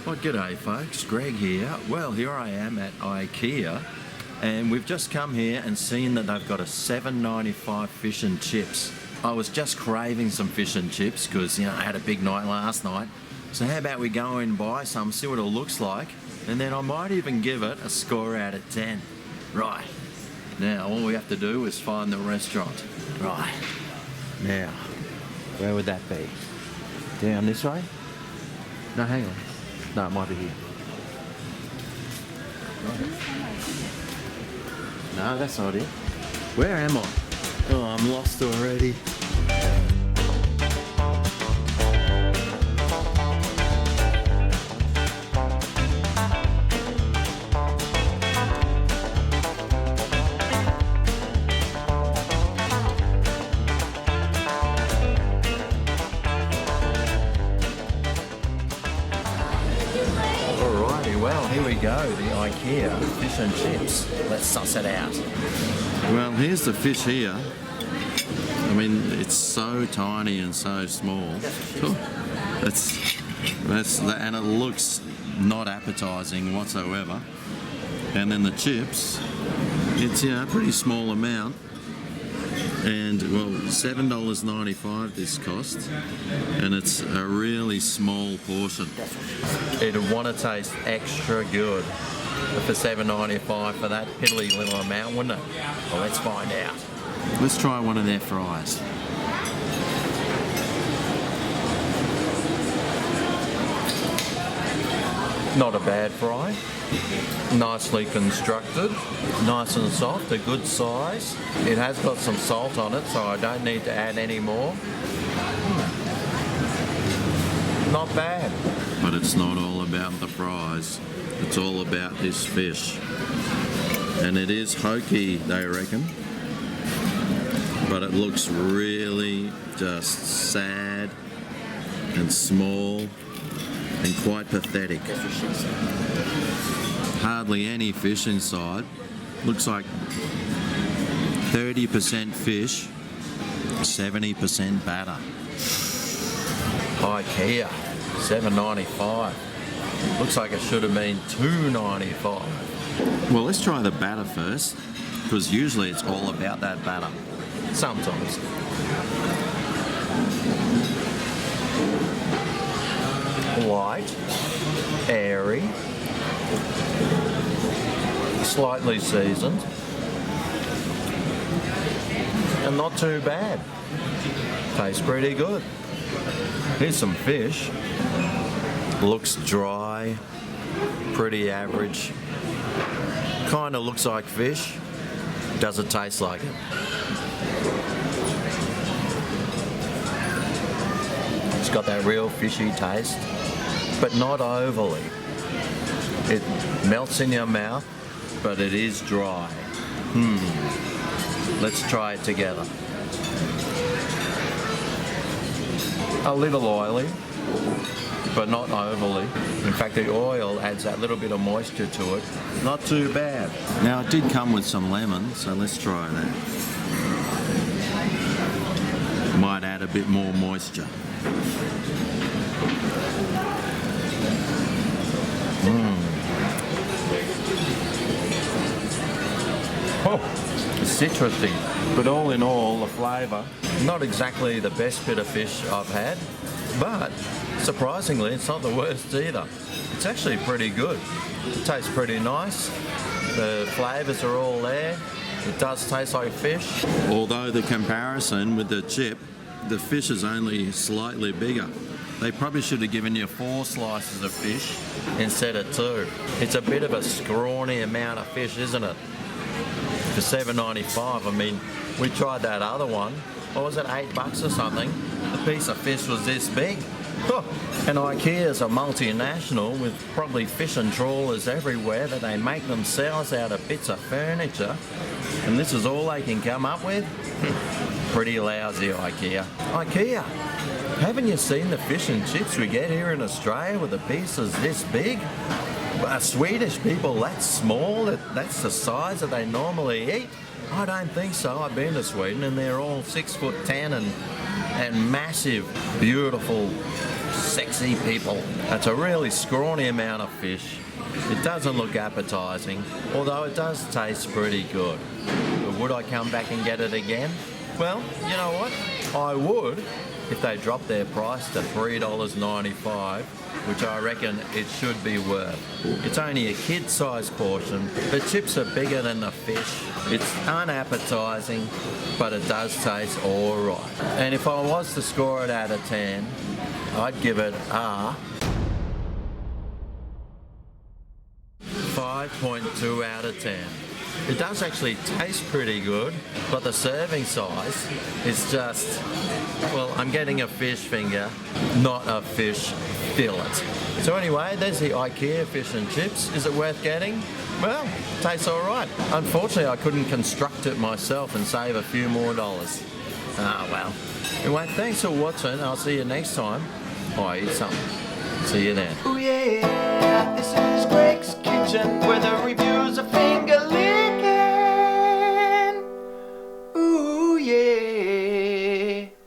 Well, g'day folks, Greg here. Well, here I am at Ikea and we've just come here and seen that they've got a $7.95 fish and chips. I was just craving some fish and chips because, I had a big night last night. So how about we go and buy some, see what it looks like, and then I might even give it a score out of 10. Right, now all we have to do is find the restaurant. Right, now, where would that be? Down this way? No, hang on. No, it might be here. Right. No, that's not it. Where am I? Oh, I'm lost already. Well, here we go, the Ikea Fish and Chips. Let's suss it out. Well, here's the fish here. I mean, it's so tiny and so small. And it looks not appetizing whatsoever. And then the chips, it's a pretty small amount. And well, $7.95 this cost, and it's a really small portion. It'd want to taste extra good for $7.95 for that piddly little amount, wouldn't it? Well, let's find out. Let's try one of their fries. Not a bad fry. Nicely constructed, nice and soft, a good size. It has got some salt on it, so I don't need to add any more. Not bad. But it's not all about the fries. It's all about this fish. And it is hokey, they reckon. But it looks really just sad and small and quite pathetic. Hardly any fish inside. Looks like 30% fish, 70% batter. Ikea, $7.95. Looks like it should have been $2.95. Well, let's try the batter first, because usually it's all about that batter. Sometimes. Light, airy, slightly seasoned, and not too bad. Tastes pretty good. Here's some fish. Looks dry, pretty average. Kind of looks like fish. Does it taste like it? It's got that real fishy taste, but not overly. It melts in your mouth, but it is dry. Let's try it together. A little oily, but not overly. In fact, the oil adds that little bit of moisture to it. Not too bad. Now, it did come with some lemon, so let's try that. Might add a bit more moisture. Oh, it's citrusy, but all in all, the flavour, not exactly the best bit of fish I've had, but surprisingly, it's not the worst either. It's actually pretty good. It tastes pretty nice. The flavours are all there. It does taste like fish. Although the comparison with the chip, the fish is only slightly bigger. They probably should have given you 4 slices of fish instead of 2. It's a bit of a scrawny amount of fish, isn't it? For $7.95, I mean, we tried that other one. What was it, $8 or something? The piece of fish was this big. Oh, and Ikea's a multinational with probably fish and trawlers everywhere that they make themselves out of bits of furniture. And this is all they can come up with? Pretty lousy, Ikea. Ikea, haven't you seen the fish and chips we get here in Australia with the pieces this big? Swedish people, that's small, that's the size that they normally eat. I don't think so. I've been to Sweden and they're all 6'10" and massive, beautiful sexy people. That's a really scrawny amount of fish. It doesn't look appetizing, although it does taste pretty good. But would I come back and get it again? Well, you know what? I would if they dropped their price to $3.95, which I reckon it should be worth. It's only a kid-sized portion. The chips are bigger than the fish. It's unappetizing, but it does taste alright. And if I was to score it out of 10, I'd give it a 5.2 out of 10. It does actually taste pretty good, but the serving size is just, well, I'm getting a fish finger, not a fish fillet. So anyway, there's the Ikea Fish and Chips. Is it worth getting? Well, tastes alright. Unfortunately, I couldn't construct it myself and save a few more dollars. Ah, well. Anyway, thanks for watching. I'll see you next time I eat something. See you then. Oh yeah, this is Greg's Kitchen, where the